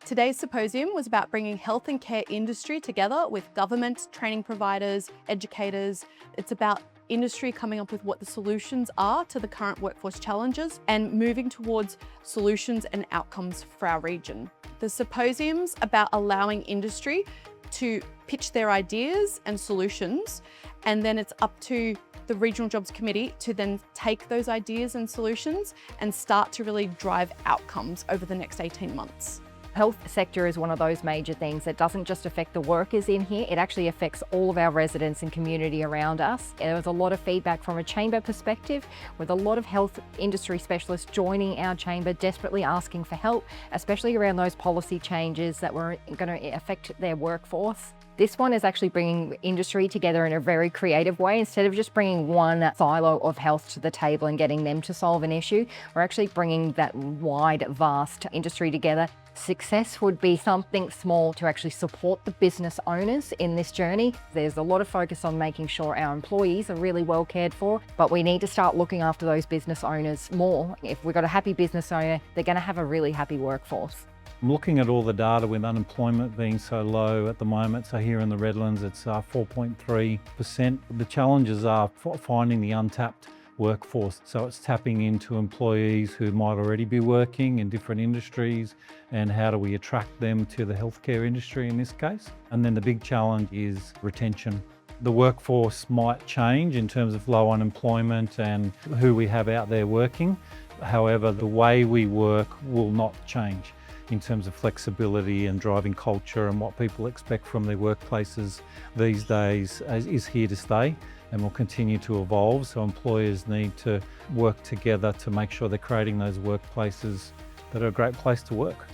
Today's symposium was about bringing health and care industry together with government, training providers, educators. It's about industry coming up with what the solutions are to the current workforce challenges and moving towards solutions and outcomes for our region. The symposium's about allowing industry to pitch their ideas and solutions, and then it's up to the Regional Jobs Committee to then take those ideas and solutions and start to really drive outcomes over the next 18 months. Health sector is one of those major things that doesn't just affect the workers in here, it actually affects all of our residents and community around us. There was a lot of feedback from a chamber perspective, with a lot of health industry specialists joining our chamber, desperately asking for help, especially around those policy changes that were going to affect their workforce. This one is actually bringing industry together in a very creative way. Instead of just bringing one silo of health to the table and getting them to solve an issue, we're actually bringing that wide, vast industry together. Success would be something small to actually support the business owners in this journey. There's a lot of focus on making sure our employees are really well cared for, but we need to start looking after those business owners more. If we've got a happy business owner, they're going to have a really happy workforce. I'm looking at all the data with unemployment being so low at the moment. So here in the Redlands, it's 4.3%. The challenges are finding the untapped workforce. So it's tapping into employees who might already be working in different industries, and how do we attract them to the healthcare industry in this case. And then the big challenge is retention. The workforce might change in terms of low unemployment and who we have out there working. However, the way we work will not change in terms of flexibility and driving culture, and what people expect from their workplaces these days is here to stay and will continue to evolve. So employers need to work together to make sure they're creating those workplaces that are a great place to work.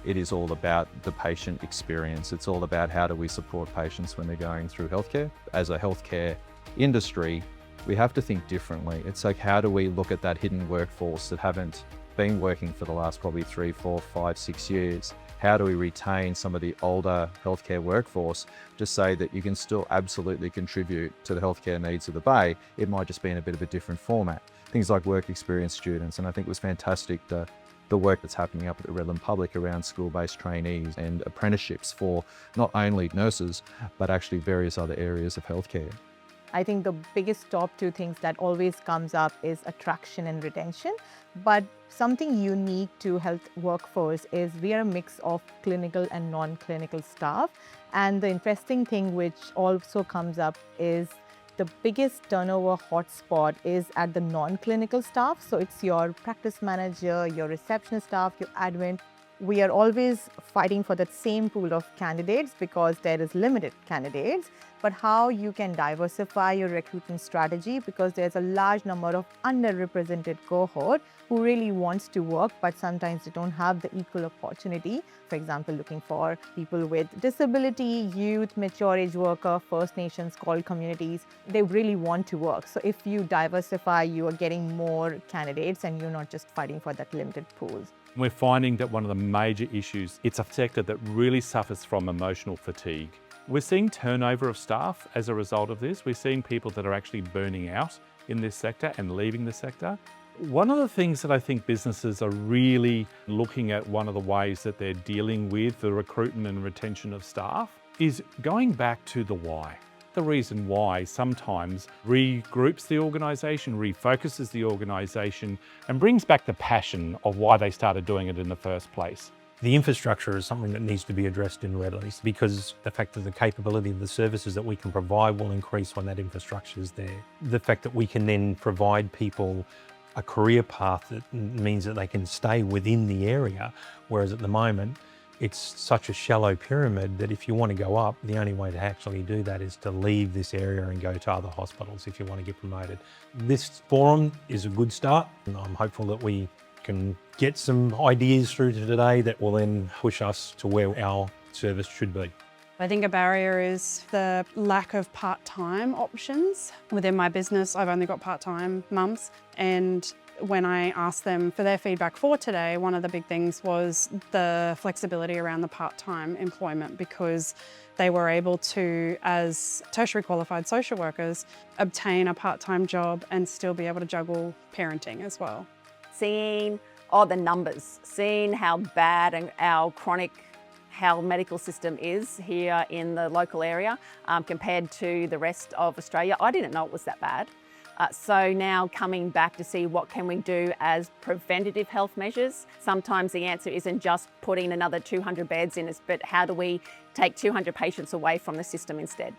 It is all about the patient experience. It's all about how do we support patients when they're going through healthcare. As a healthcare industry, we have to think differently. It's like, how do we look at that hidden workforce that haven't been working for the last probably 3, 4, 5, 6 years? How do we retain some of the older healthcare workforce to say that you can still absolutely contribute to the healthcare needs of the Bay? It might just be in a bit of a different format. Things like work experience students, and I think it was fantastic the work that's happening up at the Redland Public around school-based trainees and apprenticeships for not only nurses, but actually various other areas of healthcare. I think the biggest top two things that always comes up is attraction and retention. But something unique to health workforce is we are a mix of clinical and non-clinical staff. And the interesting thing which also comes up is the biggest turnover hotspot is at the non-clinical staff. So it's your practice manager, your reception staff, your admin. We are always fighting for that same pool of candidates because there is limited candidates, but how you can diversify your recruitment strategy, because there's a large number of underrepresented cohort who really wants to work, but sometimes they don't have the equal opportunity. For example, looking for people with disability, youth, mature age worker, First Nations, called communities, they really want to work. So if you diversify, you are getting more candidates and you're not just fighting for that limited pool. We're finding that one of the major issues, it's a sector that really suffers from emotional fatigue. We're seeing turnover of staff as a result of this. We're seeing people that are actually burning out in this sector and leaving the sector. One of the things that I think businesses are really looking at, one of the ways that they're dealing with the recruitment and retention of staff, is going back to the why. The reason why sometimes regroups the organisation, refocuses the organisation, and brings back the passion of why they started doing it in the first place. The infrastructure is something that needs to be addressed in Redlands, because the fact that the capability of the services that we can provide will increase when that infrastructure is there. The fact that we can then provide people a career path that means that they can stay within the area, whereas at the moment, it's such a shallow pyramid that if you want to go up, the only way to actually do that is to leave this area and go to other hospitals if you want to get promoted. This forum is a good start, and I'm hopeful that we can get some ideas through to today that will then push us to where our service should be. I think a barrier is the lack of part-time options. Within my business, I've only got part-time mums, and when I asked them for their feedback for today, one of the big things was the flexibility around the part-time employment, because they were able to, as tertiary qualified social workers, obtain a part-time job and still be able to juggle parenting as well. Seeing the numbers, seeing how bad our chronic how medical system is here in the local area compared to the rest of Australia. I didn't know it was that bad. So now coming back to see what can we do as preventative health measures. Sometimes the answer isn't just putting another 200 beds in us, but how do we take 200 patients away from the system instead?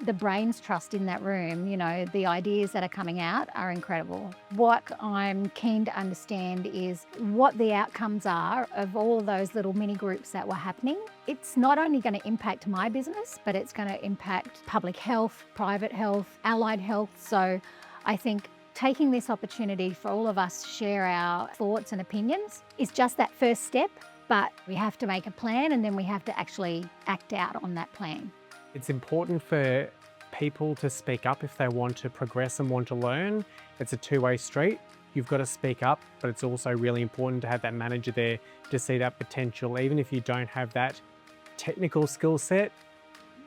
The brain's trust in that room, you know, the ideas that are coming out are incredible. What I'm keen to understand is what the outcomes are of all of those little mini groups that were happening. It's not only going to impact my business, but it's going to impact public health, private health, allied health. So I think taking this opportunity for all of us to share our thoughts and opinions is just that first step, but we have to make a plan and then we have to actually act out on that plan. It's important for people to speak up if they want to progress and want to learn. It's a two-way street. You've got to speak up, but it's also really important to have that manager there to see that potential. Even if you don't have that technical skill set,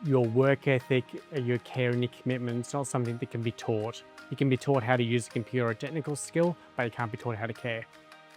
your work ethic, your care and your commitment, it's not something that can be taught. You can be taught how to use a computer or a technical skill, but you can't be taught how to care.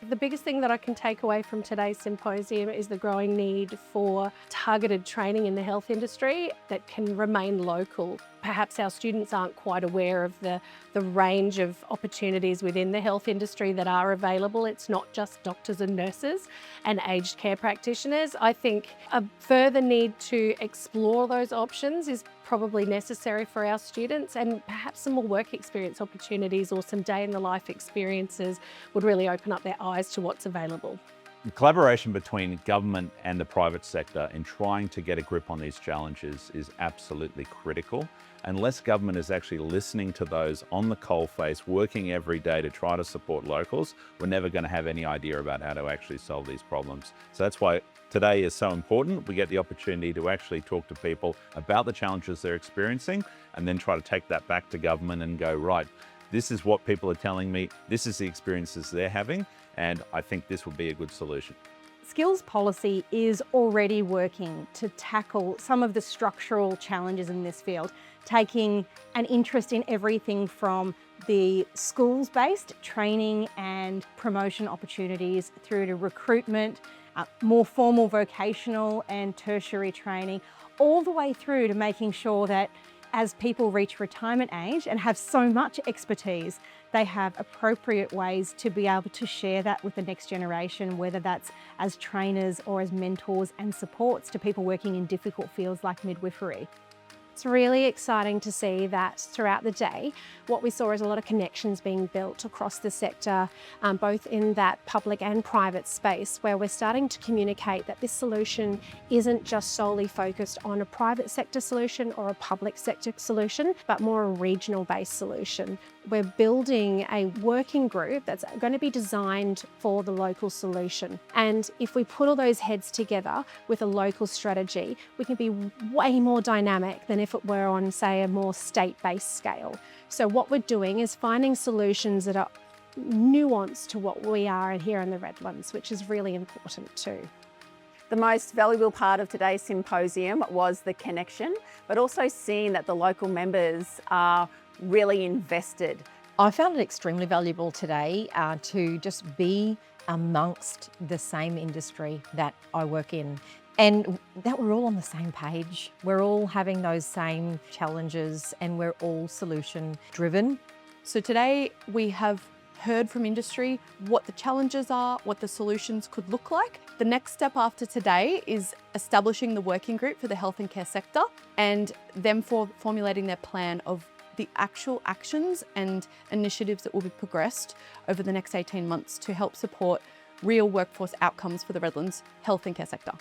The biggest thing that I can take away from today's symposium is the growing need for targeted training in the health industry that can remain local. Perhaps our students aren't quite aware of the range of opportunities within the health industry that are available. It's not just doctors and nurses and aged care practitioners. I think a further need to explore those options is probably necessary for our students, and perhaps some more work experience opportunities or some day in the life experiences would really open up their eyes to what's available. The collaboration between government and the private sector in trying to get a grip on these challenges is absolutely critical. Unless government is actually listening to those on the coalface, working every day to try to support locals, we're never going to have any idea about how to actually solve these problems. So that's why today is so important. We get the opportunity to actually talk to people about the challenges they're experiencing and then try to take that back to government and go, right, this is what people are telling me, this is the experiences they're having, and I think this would be a good solution. Skills policy is already working to tackle some of the structural challenges in this field, taking an interest in everything from the schools-based training and promotion opportunities through to recruitment, more formal vocational and tertiary training, all the way through to making sure that as people reach retirement age and have so much expertise, they have appropriate ways to be able to share that with the next generation, whether that's as trainers or as mentors and supports to people working in difficult fields like midwifery. It's really exciting to see that throughout the day, what we saw is a lot of connections being built across the sector, both in that public and private space, where we're starting to communicate that this solution isn't just solely focused on a private sector solution or a public sector solution, but more a regional based solution. We're building a working group that's going to be designed for the local solution. And if we put all those heads together with a local strategy, we can be way more dynamic than if it were on, say, a more state-based scale. So what we're doing is finding solutions that are nuanced to what we are here in the Redlands, which is really important too. The most valuable part of today's symposium was the connection, but also seeing that the local members are really invested. I found it extremely valuable today to just be amongst the same industry that I work in, and that we're all on the same page. We're all having those same challenges and we're all solution driven. So today we have heard from industry what the challenges are, what the solutions could look like. The next step after today is establishing the working group for the health and care sector and them formulating their plan of the actual actions and initiatives that will be progressed over the next 18 months to help support real workforce outcomes for the Redlands health and care sector.